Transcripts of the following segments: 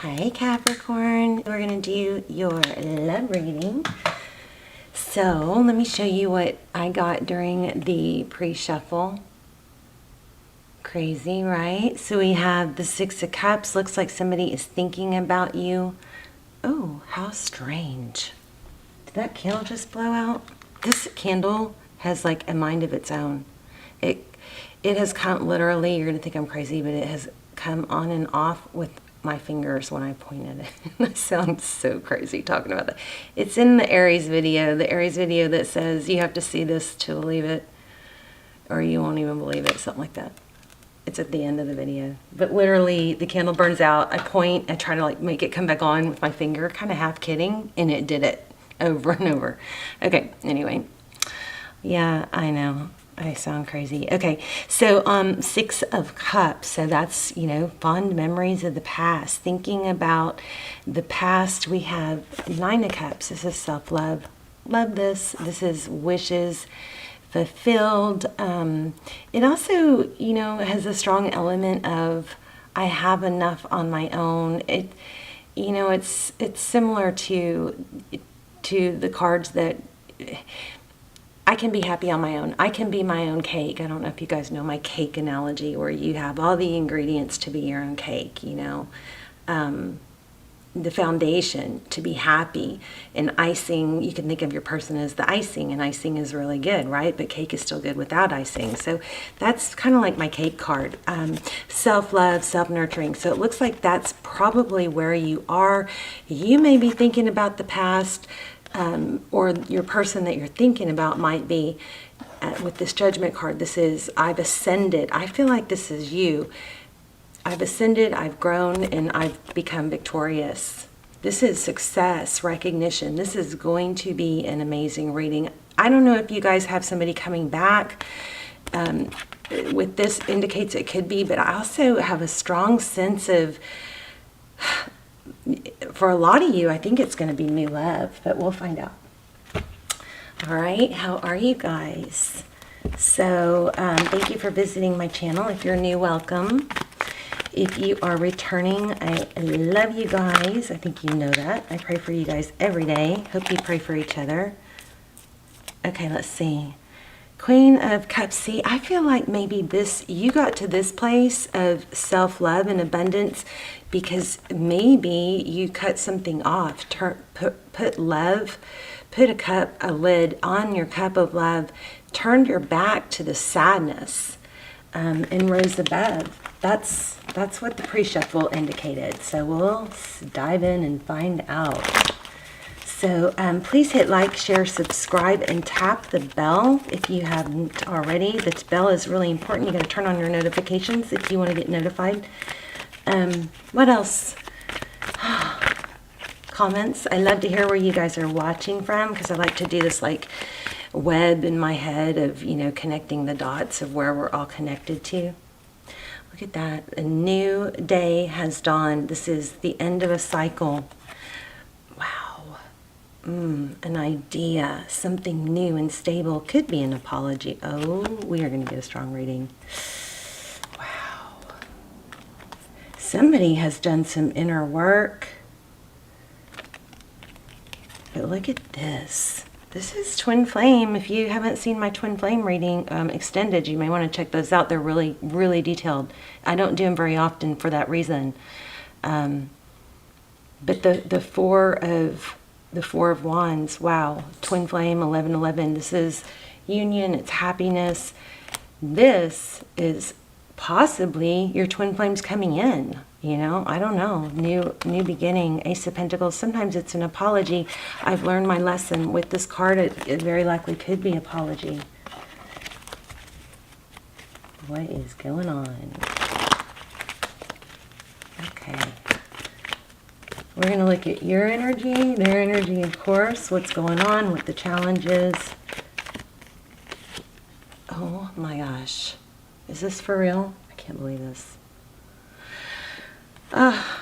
Hi Capricorn, we're going to do your love reading. So let me show you what I got during the pre-shuffle. Crazy, right? So we have the Six of Cups. Looks like somebody is thinking about you. Oh, how strange. Did that candle just blow out? This candle has like a mind of its own. It has come, literally, you're going to think I'm crazy, but it has come on and off with my fingers when I pointed it. I sound so crazy talking about that. It's in the Aries video that says you have to see this to believe it, or you won't even believe it, something like that. It's at the end of the video. But literally, the candle burns out. I point, I try to like make it come back on with my finger, kind of half kidding, and it did it over and over. Okay, anyway. Yeah, I know. I sound crazy. Okay, so Six of Cups. So that's, you know, fond memories of the past. Thinking about the past, we have Nine of Cups. This is self-love. Love this. This is wishes fulfilled. It also, you know, has a strong element of I have enough on my own. It, you know, it's similar to the cards that I can be happy on my own. I can be my own cake. I don't know if you guys know my cake analogy, where you have all the ingredients to be your own cake, you know. The foundation to be happy, and icing, you can think of your person as the icing, and icing is really good, right? But cake is still good without icing. So that's kind of like my cake card. Self-love, self-nurturing. So it looks like that's probably where you are. You may be thinking about the past, or your person that you're thinking about might be, with this Judgment card, this is, I've ascended. I feel like this is you. I've ascended, I've grown, and I've become victorious. This is success, recognition. This is going to be an amazing reading. I don't know if you guys have somebody coming back. With this indicates it could be, but I also have a strong sense of, for a lot of you, I think it's going to be new love, but we'll find out. All right, how are you guys? So thank you for visiting my channel. If you're new, welcome. If you are returning, I love you guys. I think you know that. I pray for you guys every day. Hope you pray for each other. Okay, let's see. Queen of Cups. See, I feel like maybe this, you got to this place of self-love and abundance because maybe you cut something off. Put love, put a lid on your cup of love, turned your back to the sadness, and rose above. That's what the pre-shuffle indicated. So we'll dive in and find out. So please hit like, share, subscribe, and tap the bell if you haven't already. The bell is really important. You got to turn on your notifications if you want to get notified. What else? Comments. I love to hear where you guys are watching from, because I like to do this like web in my head of, you know, connecting the dots of where we're all connected to. Look at that. A new day has dawned. This is the end of a cycle. Wow. An idea. Something new and stable. Could be an apology. Oh, we are going to get a strong reading. Wow. Somebody has done some inner work. But look at this. This is Twin Flame. If you haven't seen my Twin Flame reading extended, you may want to check those out. They're really, really detailed. I don't do them very often for that reason. But the four of Wands, wow. Twin Flame, 1111. This is union. It's happiness. This is possibly your Twin Flames coming in. You know, I don't know. New beginning. Ace of Pentacles. Sometimes it's an apology. I've learned my lesson with this card. It very likely could be apology. What is going on? Okay. We're going to look at your energy, their energy, of course. What's going on, what the challenge is. Oh my gosh. Is this for real? I can't believe this.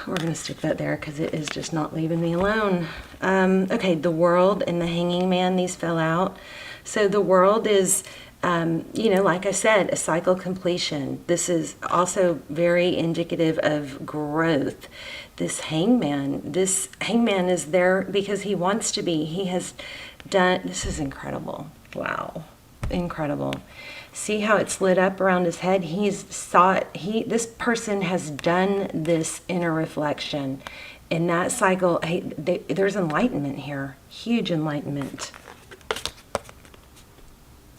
We're going to stick that there because it is just not leaving me alone. Okay, the World and the Hanging Man, these fell out. So the World is You know, like I said, a cycle completion. This is also very indicative of growth. This hangman is there because he wants to be. He has done, this is incredible. Wow. Incredible. See how it's lit up around his head? This person has done this inner reflection. In that cycle, there's enlightenment here. Huge enlightenment.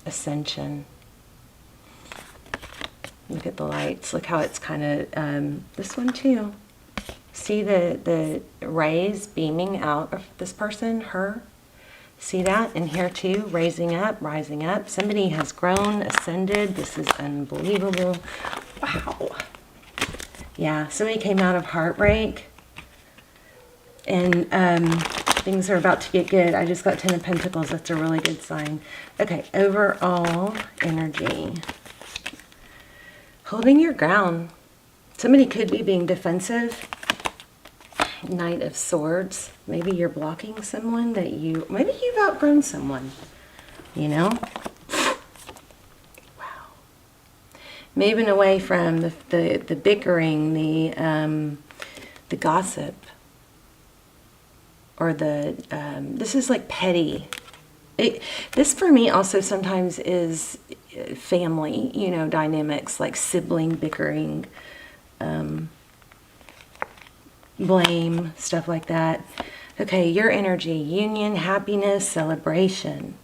Ascension. Look at the lights. Look how it's kind of, this one too. See the rays beaming out of this person, her? See that? And here too, rising up. Somebody has grown, ascended. This is unbelievable. Wow. Yeah, somebody came out of heartbreak. And things are about to get good. I just got 10 of Pentacles. That's a really good sign. Okay, overall energy. Holding your ground. Somebody could be being defensive. Knight of Swords. Maybe you're blocking someone that maybe you've outgrown someone, you know? Wow. Moving away from the bickering, the gossip, or this is like petty. This for me also sometimes is family, you know, dynamics, like sibling bickering, blame, stuff like that. Okay, your energy, union, happiness, celebration,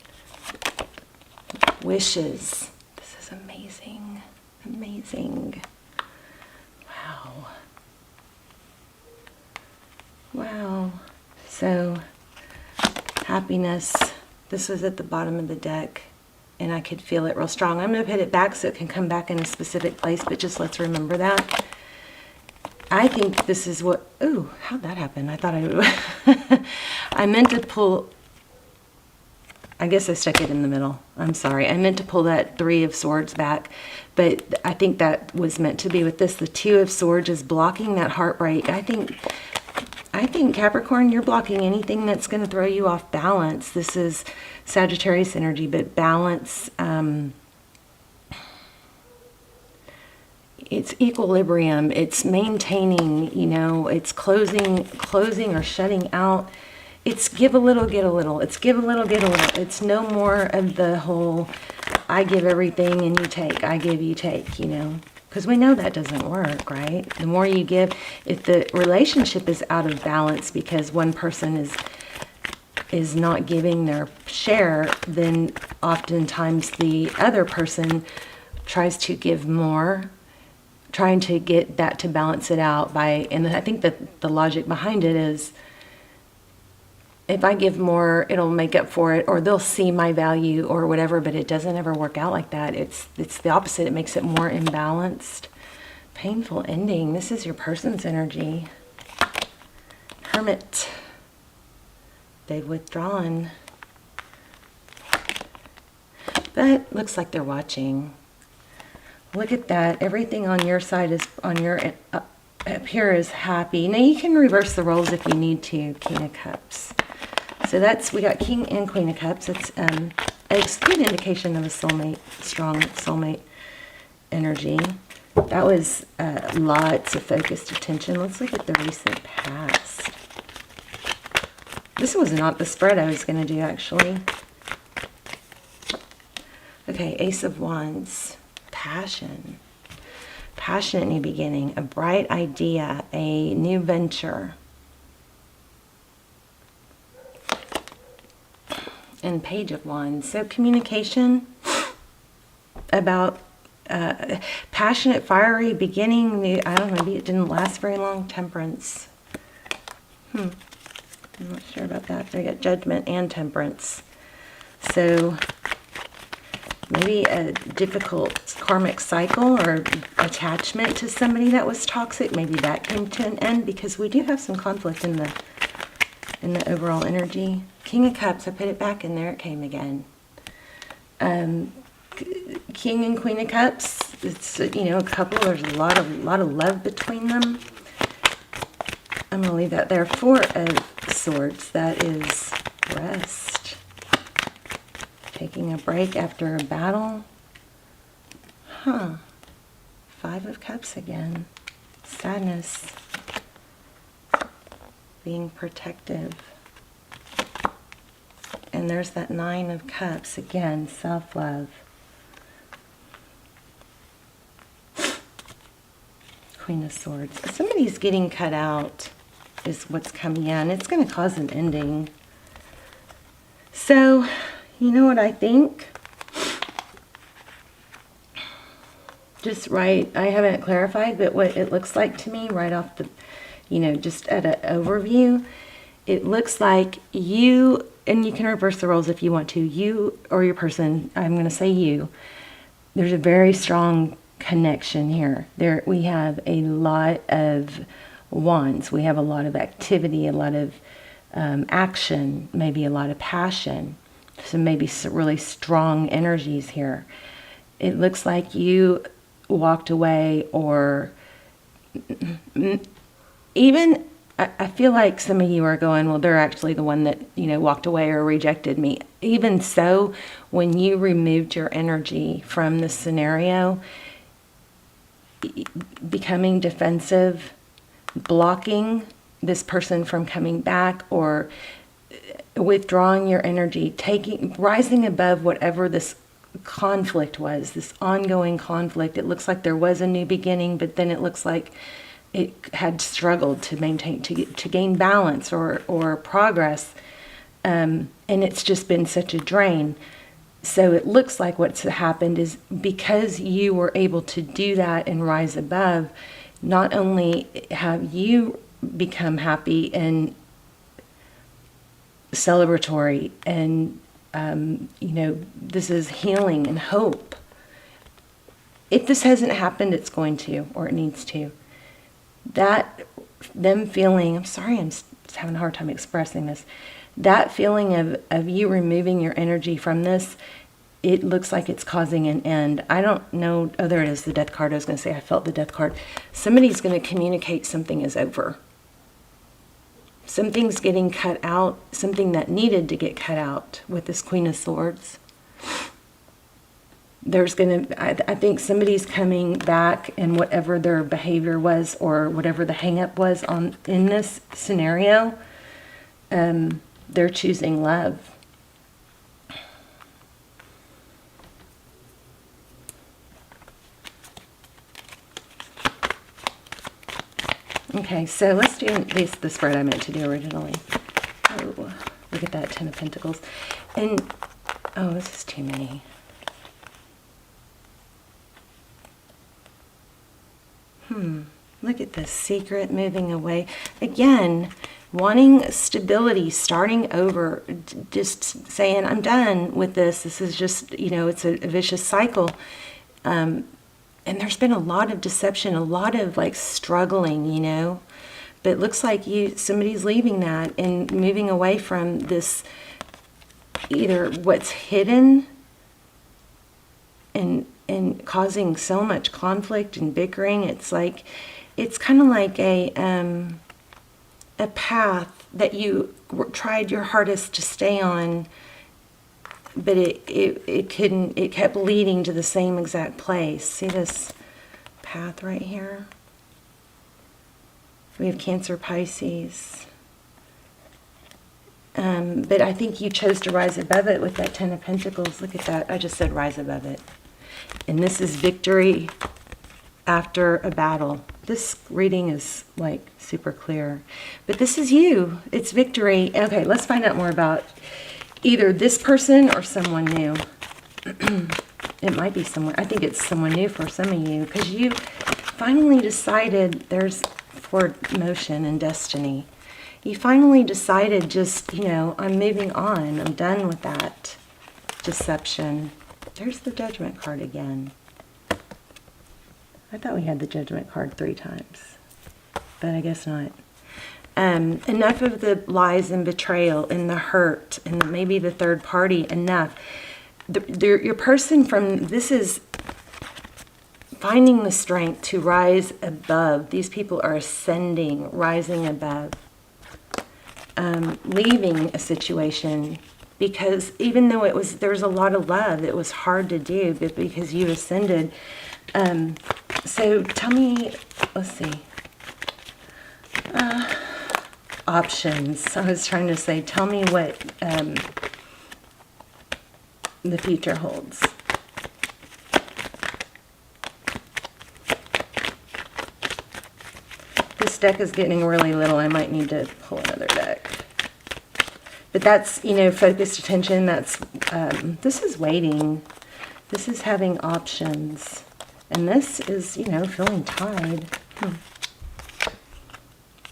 wishes. This is amazing, amazing. Wow. Wow. So, happiness. This was at the bottom of the deck, and I could feel it real strong. I'm going to put it back so it can come back in a specific place, but just let's remember that. I think this is what, ooh, how'd that happen? I thought I would, I meant to pull, I guess I stuck it in the middle. I'm sorry. I meant to pull that 3 of Swords back, but I think that was meant to be with this. The 2 of Swords is blocking that heartbreak. I think Capricorn, you're blocking anything that's going to throw you off balance. This is Sagittarius energy, but balance, it's equilibrium, it's maintaining, you know, it's closing or shutting out. It's give a little, get a little. It's give a little, get a little. It's no more of the whole, I give everything and you take, I give, you take, you know. Because we know that doesn't work, right? The more you give, if the relationship is out of balance because one person is not giving their share, then oftentimes the other person tries to give more, trying to get that to balance it out by, and I think that the logic behind it is, if I give more, it'll make up for it, or they'll see my value or whatever, but it doesn't ever work out like that. It's the opposite. It makes it more imbalanced. Painful ending. This is your person's energy. Hermit. They've withdrawn. But looks like they're watching. Look at that. Everything on your side is, on your up here is happy. Now you can reverse the roles if you need to. King of Cups. So that's, we got King and Queen of Cups. It's a good indication of a soulmate, strong soulmate energy. That was lots of focused attention. Let's look at the recent past. This was not the spread I was going to do, actually. Okay, Ace of Wands. Passion. Passionate new beginning. A bright idea. A new venture. And Page of Wands. So communication about passionate, fiery beginning. I don't know, maybe it didn't last very long. Temperance. I'm not sure about that. They got Judgment and Temperance. So maybe a difficult karmic cycle or attachment to somebody that was toxic. Maybe that came to an end, because we do have some conflict in the overall energy. King of Cups, I put it back in there, it came again. King and Queen of Cups, it's, you know, a couple, there's a lot of love between them. I'm going to leave that there. 4 of Swords, that is rest. Taking a break after a battle. Huh. 5 of Cups again. Sadness. Being protective. And there's that 9 of Cups again. Self-love. Queen of Swords. Somebody's getting cut out is what's coming in. It's going to cause an ending. So, you know what I think? Just right, I haven't clarified, but what it looks like to me right off the, just at an overview, it looks like you, and you can reverse the roles if you want to, you or your person, I'm going to say you, there's a very strong connection here. We have a lot of wands. We have a lot of activity, a lot of action, maybe a lot of passion. So maybe some really strong energies here. It looks like you walked away, or even I feel like some of you are going, well, they're actually the one that, walked away or rejected me. Even so, when you removed your energy from the scenario, becoming defensive, blocking this person from coming back, or withdrawing your energy, rising above whatever this conflict was, this ongoing conflict. It looks like there was a new beginning, but then it looks like it had struggled to maintain, to gain balance or progress, and it's just been such a drain. So it looks like what's happened is, because you were able to do that and rise above, not only have you become happy and celebratory, and this is healing and hope. If this hasn't happened, it's going to, or it needs to. Them feeling, I'm sorry, I'm having a hard time expressing this. That feeling of you removing your energy from this, it looks like it's causing an end. I don't know. Oh, there it is, the Death card. I was going to say, I felt the Death card. Somebody's going to communicate something is over. Something's getting cut out, something that needed to get cut out with this Queen of Swords. There's going to, I think somebody's coming back, and whatever their behavior was, or whatever the hang-up was in this scenario, they're choosing love. Okay, so let's do the spread I meant to do originally. Oh, look at that 10 of Pentacles. And, oh, this is too many. Look at this, secret, moving away. Again, wanting stability, starting over, just saying, I'm done with this. This is just, it's a vicious cycle. And there's been a lot of deception, a lot of struggling, but it looks like somebody's leaving that and moving away from this, either what's hidden and causing so much conflict and bickering. It's kind of like a path that you tried your hardest to stay on, but it couldn't. It kept leading to the same exact place. See this path right here? We have Cancer, Pisces. But I think you chose to rise above it with that 10 of Pentacles. Look at that. I just said rise above it. And this is victory after a battle. This reading is super clear. But this is you. It's victory. Okay, let's find out more about either this person or someone new. It might be someone, I think it's someone new for some of you, because you finally decided, there's forward motion and destiny. You finally decided, just, I'm moving on. I'm done with that deception. There's the Judgment card again. I thought we had the Judgment card 3 times, but I guess not. Enough of the lies and betrayal and the hurt and maybe the third party. Enough. Your person this is finding the strength to rise above. These people are ascending, rising above, leaving a situation, because even though there was a lot of love, it was hard to do, but because you ascended, So tell me, let's see. Options. I was trying to say, tell me what the future holds. This deck is getting really little. I might need to pull another deck. But that's, you know, focused attention. That's, this is waiting. This is having options. And this is, you know, feeling tied.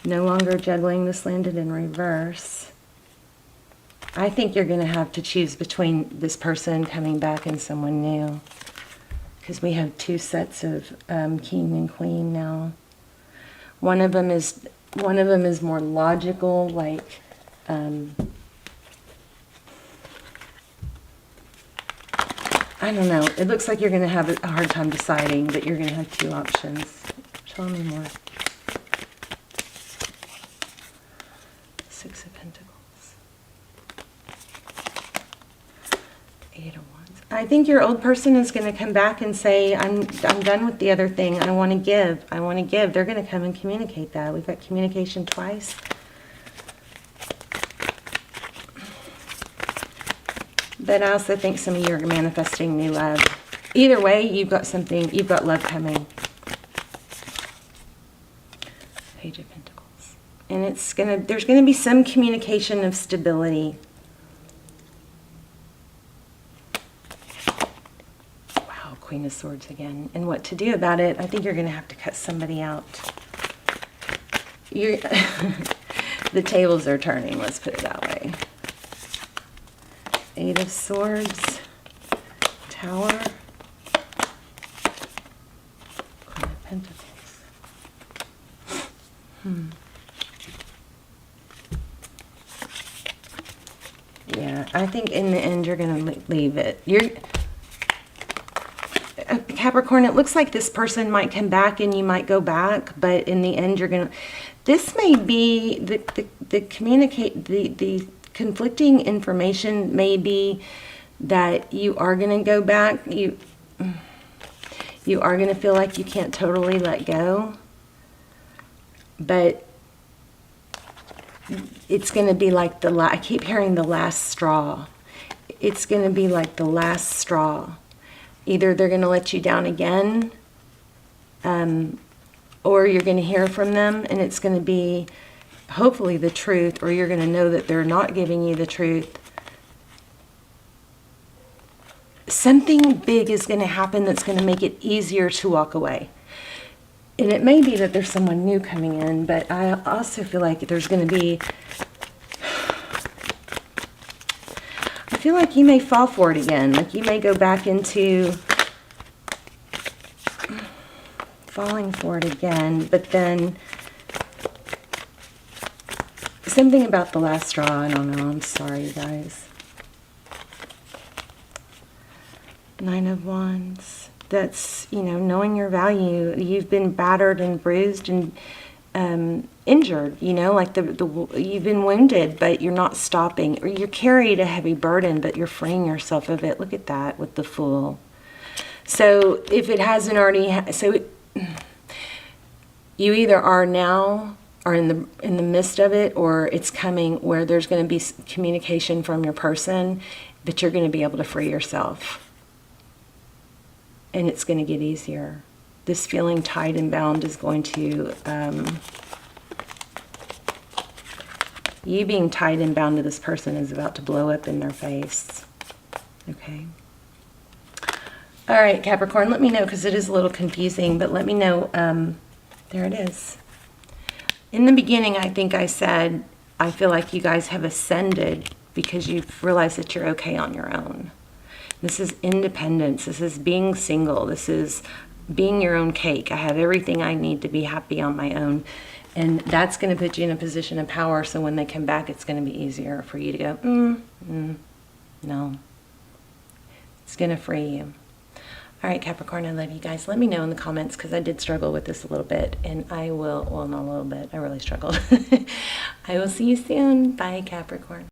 No longer juggling. This landed in reverse. I think you're going to have to choose between this person coming back and someone new. Because we have two sets of king and queen now. One of them is more logical, like I don't know. It looks like you're going to have a hard time deciding, but you're going to have two options. Tell me more. Six of Pentacles. Eight of Wands. I think your old person is going to come back and say, I'm done with the other thing. I want to give. I want to give. They're going to come and communicate that. We've got communication twice. But I also think some of you are manifesting new love. Either way, you've got something, you've got love coming. Page of Pentacles. And there's gonna be some communication of stability. Wow, Queen of Swords again. And what to do about it, I think you're gonna have to cut somebody out. The tables are turning, let's put it that way. Eight of Swords, Tower, Queen of Pentacles. Yeah, I think in the end you're going to leave it. Capricorn, it looks like this person might come back and you might go back, but in the end you're going to... This may be the conflicting information may be that you are going to go back. You are going to feel like you can't totally let go. But it's going to be like I keep hearing the last straw. It's going to be like the last straw. Either they're going to let you down again, or you're going to hear from them and it's going to be hopefully the truth, or you're going to know that they're not giving you the truth. Something big is going to happen that's going to make it easier to walk away. And it may be that there's someone new coming in, but I also feel like there's going to be... I feel like you may fall for it again. Like you may go back into falling for it again, but then... Something about the last straw, I don't know. I'm sorry, guys. Nine of Wands. That's, you know, knowing your value. You've been battered and bruised and injured, you know, like you've been wounded, but you're not stopping. Or you're carried a heavy burden, but you're freeing yourself of it. Look at that with the Fool. So if it hasn't already... you either are now... are in the midst of it, or it's coming where there's going to be communication from your person, but you're going to be able to free yourself. And it's going to get easier. This feeling tied and bound is going to... you being tied and bound to this person is about to blow up in their face. Okay? All right, Capricorn, let me know, because it is a little confusing, but let me know. There it is. In the beginning, I think I said, I feel like you guys have ascended because you've realized that you're okay on your own. This is independence. This is being single. This is being your own cake. I have everything I need to be happy on my own. And that's going to put you in a position of power, so when they come back, it's going to be easier for you to go, no. It's going to free you. All right, Capricorn, I love you guys. Let me know in the comments, because I did struggle with this a little bit, and I will, well, not a little bit, I really struggled. I will see you soon. Bye, Capricorn.